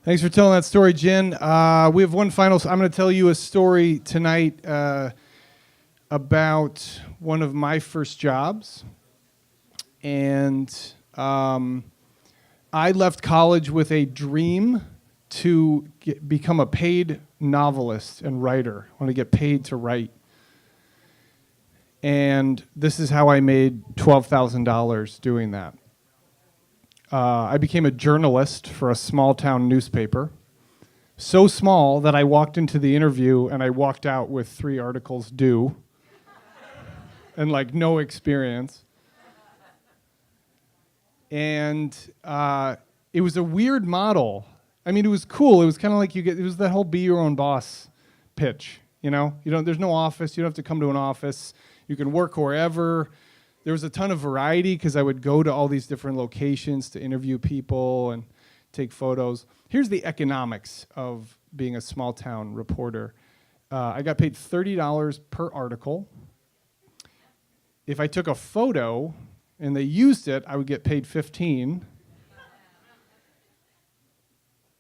Thanks for telling that story, Jen. We have one final. I'm going to tell you a story tonight about one of my first jobs. And I left college with a dream to become a paid novelist and writer. I want to get paid to write. And this is how I made $12,000 doing that. I became a journalist for a small town newspaper. So small that I walked into the interview and I walked out with 3 articles due and like no experience. And it was a weird model. I mean, it was cool. It was kind of like it was that whole be your own boss pitch, you know? There's no office. You don't have to come to an office. You can work wherever. There was a ton of variety because I would go to all these different locations to interview people and take photos. Here's the economics of being a small town reporter. I got paid $30 per article. If I took a photo and they used it, I would get paid $15.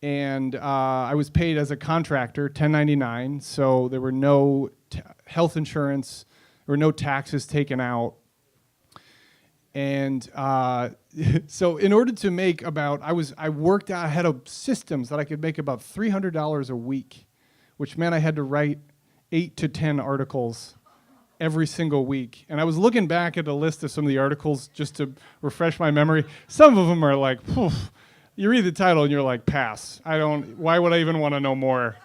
And I was paid as a contractor, 1099, so there were no health insurance, there were no taxes taken out. And so in order to make I worked out, I had systems that I could make about $300 a week, which meant I had to write 8 to 10 articles every single week. And I was looking back at a list of some of the articles just to refresh my memory. Some of them are like, you read the title and you're like, pass. Why would I even want to know more?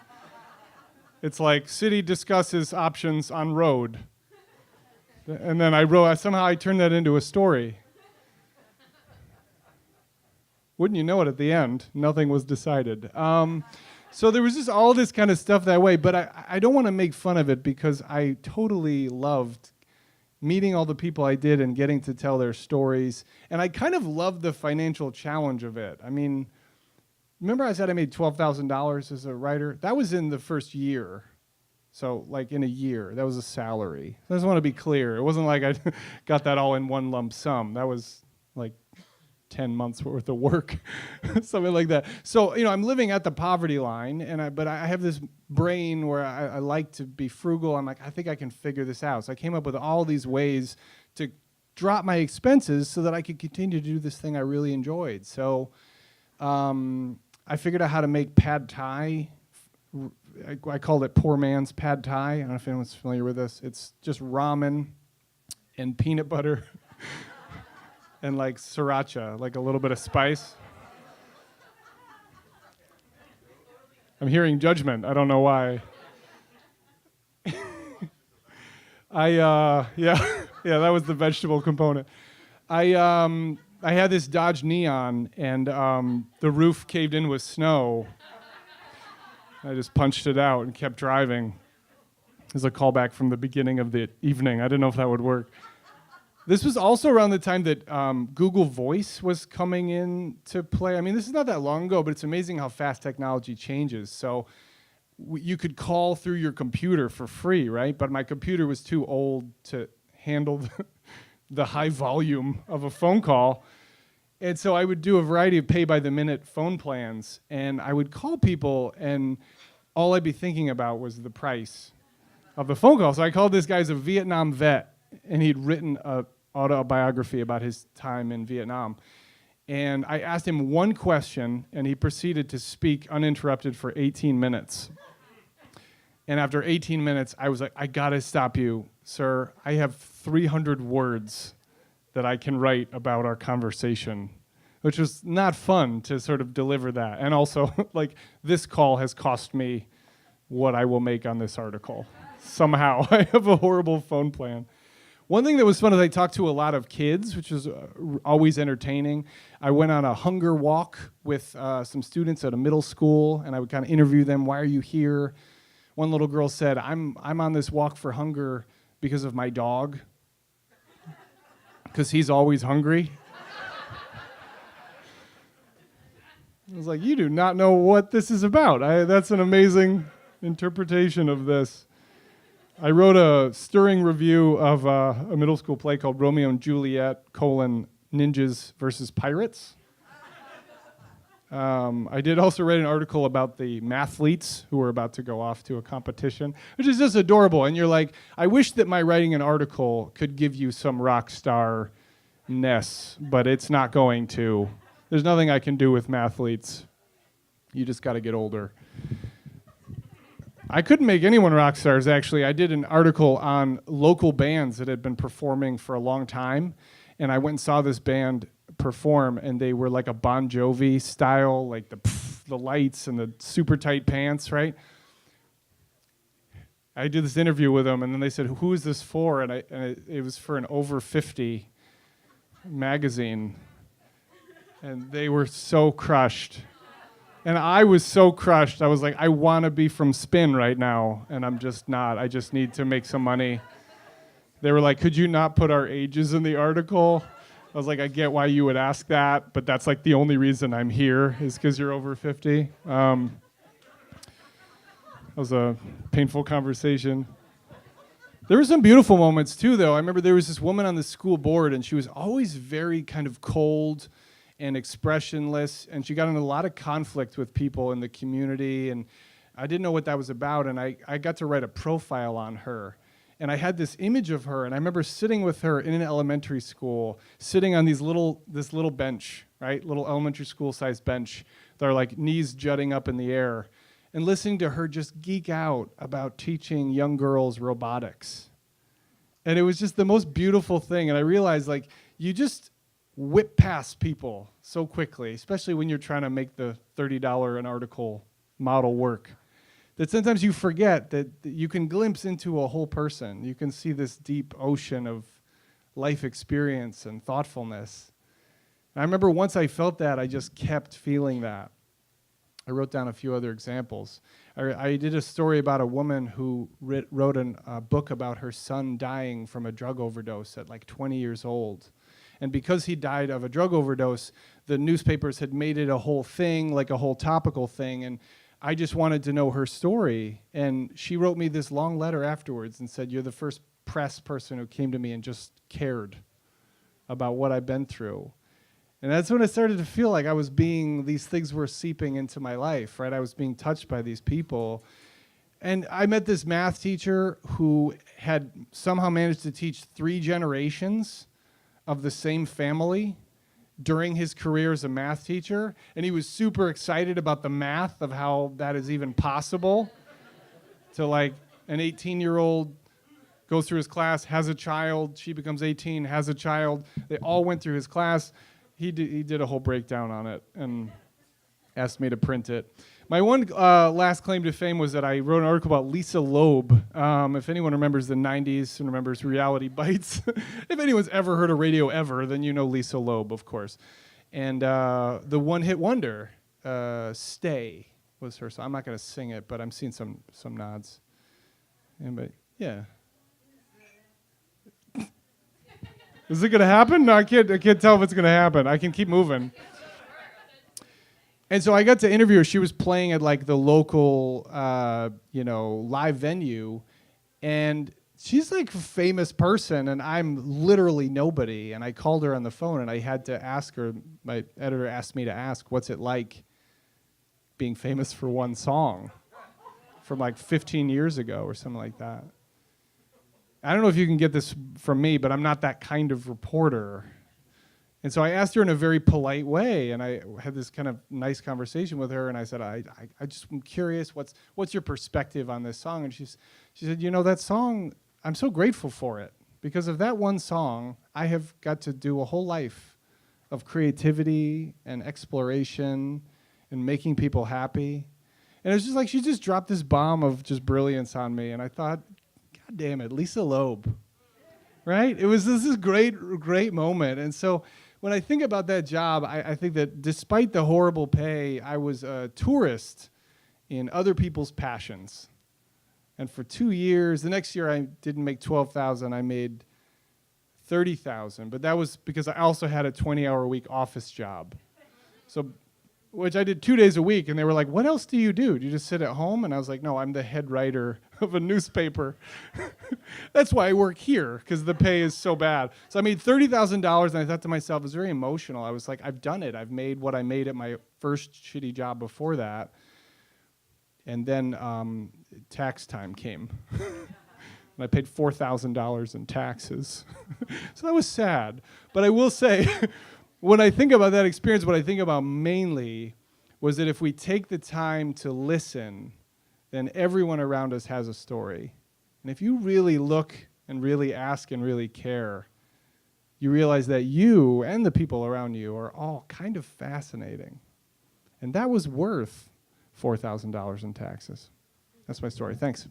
It's like, city discusses options on road. And then somehow I turned that into a story. Wouldn't you know it, at the end, nothing was decided. So there was just all this kind of stuff that way, but I don't want to make fun of it because I totally loved meeting all the people I did and getting to tell their stories. And I kind of loved the financial challenge of it. I mean, remember I said I made $12,000 as a writer? That was in the first year. So like in a year, that was a salary. I just want to be clear. It wasn't like I got that all in one lump sum. That was like 10 months worth of work, something like that. So, I'm living at the poverty line, but I have this brain where I like to be frugal. I'm like, I think I can figure this out. So I came up with all these ways to drop my expenses so that I could continue to do this thing I really enjoyed. So I figured out how to make pad thai. I called it poor man's pad thai. I don't know if anyone's familiar with this. It's just ramen and peanut butter and like sriracha, like a little bit of spice. I'm hearing judgment. I don't know why. Yeah, that was the vegetable component. I had this Dodge Neon, and the roof caved in with snow. I just punched it out and kept driving. As a callback from the beginning of the evening. I didn't know if that would work. This was also around the time that Google Voice was coming into play. I mean, this is not that long ago, but it's amazing how fast technology changes. So you could call through your computer for free, right? But my computer was too old to handle the high volume of a phone call. And so I would do a variety of pay-by-the-minute phone plans, and I would call people, and all I'd be thinking about was the price of the phone call. So I called this guy's a Vietnam vet, and he'd written an autobiography about his time in Vietnam. And I asked him one question, and he proceeded to speak uninterrupted for 18 minutes. And after 18 minutes, I was like, I gotta stop you, sir. I have 300 words that I can write about our conversation, which was not fun to sort of deliver that. And also, like, this call has cost me what I will make on this article. Somehow, I have a horrible phone plan. One thing that was fun is I talked to a lot of kids, which was always entertaining. I went on a hunger walk with some students at a middle school, and I would kind of interview them. Why are you here? One little girl said, I'm on this walk for hunger because of my dog, because he's always hungry. I was like, you do not know what this is about. That's an amazing interpretation of this. I wrote a stirring review of a middle school play called Romeo and Juliet, Ninjas versus Pirates. I did also write an article about the mathletes who were about to go off to a competition, which is just adorable. And you're like, I wish that my writing an article could give you some rock star-ness, but it's not going to. There's nothing I can do with mathletes. You just got to get older. I couldn't make anyone rock stars, actually. I did an article on local bands that had been performing for a long time, and I went and saw this band perform, and they were like a Bon Jovi style, like the lights and the super tight pants, right? I did this interview with them, and then they said, "Who is this for?" And it was for an over 50 magazine, and they were so crushed. And I was so crushed. I was like, I want to be from Spin right now, and I'm just not. I just need to make some money. They were like, could you not put our ages in the article? I was like, I get why you would ask that, but that's like the only reason I'm here is because you're over 50. That was a painful conversation. There were some beautiful moments too, though. I remember there was this woman on the school board, and she was always very kind of cold and expressionless, and she got in a lot of conflict with people in the community, and I didn't know what that was about, and I got to write a profile on her. And I had this image of her, and I remember sitting with her in an elementary school, sitting on this little bench, right? Little elementary school sized bench. They're like knees jutting up in the air, and listening to her just geek out about teaching young girls robotics. And it was just the most beautiful thing. And I realized, like, you just whip past people so quickly, especially when you're trying to make the $30 an article model work, that sometimes you forget that you can glimpse into a whole person. You can see this deep ocean of life experience and thoughtfulness. And I remember once I felt that, I just kept feeling that. I wrote down a few other examples. I did a story about a woman who wrote a book about her son dying from a drug overdose at like 20 years old. And because he died of a drug overdose, the newspapers had made it a whole thing, like a whole topical thing. And I just wanted to know her story. And she wrote me this long letter afterwards and said, you're the first press person who came to me and just cared about what I've been through. And that's when I started to feel like these things were seeping into my life, right? I was being touched by these people. And I met this math teacher who had somehow managed to teach 3 generations of the same family during his career as a math teacher, and he was super excited about the math of how that is even possible. To like an 18-year-old goes through his class, has a child, she becomes 18, has a child. They all went through his class. He did a whole breakdown on it and asked me to print it. My one last claim to fame was that I wrote an article about Lisa Loeb. If anyone remembers the 90s and remembers Reality Bites, if anyone's ever heard of radio ever, then you know Lisa Loeb, of course. And the one-hit wonder, Stay, was her song. I'm not going to sing it, but I'm seeing some nods. Anybody? Yeah. Is it going to happen? No, I can't tell if it's going to happen. I can keep moving. And so I got to interview her. She was playing at like the local, live venue, and she's like a famous person, and I'm literally nobody. And I called her on the phone, and I had to ask her. My editor asked me to ask, "What's it like being famous for one song from like 15 years ago or something like that?" I don't know if you can get this from me, but I'm not that kind of reporter. And so I asked her in a very polite way, and I had this kind of nice conversation with her, and I said, I just am curious, what's your perspective on this song? And she said, that song, I'm so grateful for it. Because of that one song, I have got to do a whole life of creativity and exploration and making people happy. And it was just like she just dropped this bomb of just brilliance on me, and I thought, God damn it, Lisa Loeb, right? It was this great moment. And so when I think about that job, I think that despite the horrible pay, I was a tourist in other people's passions. And for 2 years, the next year I didn't make $12,000, I made $30,000. But that was because I also had a 20-hour-a-week office job. So which I did 2 days a week. And they were like, what else do you do? Do you just sit at home? And I was like, no, I'm the head writer of a newspaper. That's why I work here, because the pay is so bad. So I made $30,000, and I thought to myself, it was very emotional. I was like, I've done it. I've made what I made at my first shitty job before that. And then tax time came. And I paid $4,000 in taxes. So that was sad. But I will say, when I think about that experience, what I think about mainly was that if we take the time to listen, then everyone around us has a story. And if you really look and really ask and really care, you realize that you and the people around you are all kind of fascinating. And that was worth $4,000 in taxes. That's my story. Thanks.